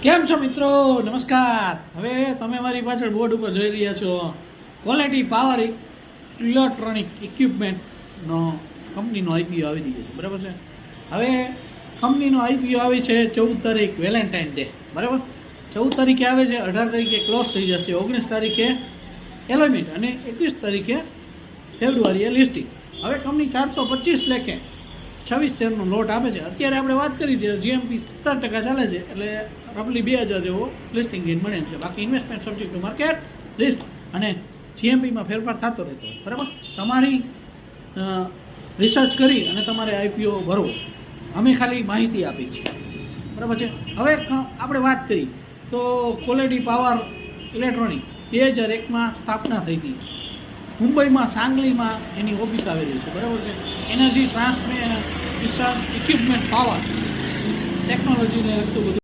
કેમ છો મિત્રો? નમસ્કાર. હવે તમે મારી પાછળ બોર્ડ ઉપર જોઈ રહ્યા છો ક્વોલિટી પાવર ઇલેક્ટ્રોનિક ઇક્વિપમેન્ટનો કંપનીનો આઈપીઓ આવી રહ્યો છે, બરાબર છે. હવે કંપનીનો આઈપીઓ આવી છે 14 તારીખ વેલેન્ટાઇન ડે, બરાબર. 14 તારીખે આવે છે, 18 તારીખે ક્લોઝ થઈ જશે, 19 તારીખે એલોમેન્ટ અને 21 તારીખે ફેબ્રુઆરીએ લિસ્ટિંગ. હવે કંપની 425 લેખે 26 શેરનો લોટ આપે છે. અત્યારે આપણે વાત કરી દઈએ, જીએમપી 70% ચાલે છે, એટલે રફલી 2000 જેવો લિસ્ટિંગ ગેઇન મળે છે. બાકી investment subject to market list અને જીએમપીમાં ફેરફાર થતો રહેતો હોય, બરાબર. તમારી રિસર્ચ કરી અને તમારે આઈપીઓ ભરવો, અમે ખાલી માહિતી આપી છે, બરાબર છે. હવે આપણે વાત કરી તો ક્વોલિટી પાવર ઇલેક્ટ્રોનિક 2001માં સ્થાપના થઈ હતી. મુંબઈમાં સાંગલીમાં એની ઓફિસ આવેલી છે, બરાબર છે. એનર્જી ટ્રાન્સમિશન ઇક્વિપમેન્ટ પાવર ટેકનોલોજીને લગતું બધું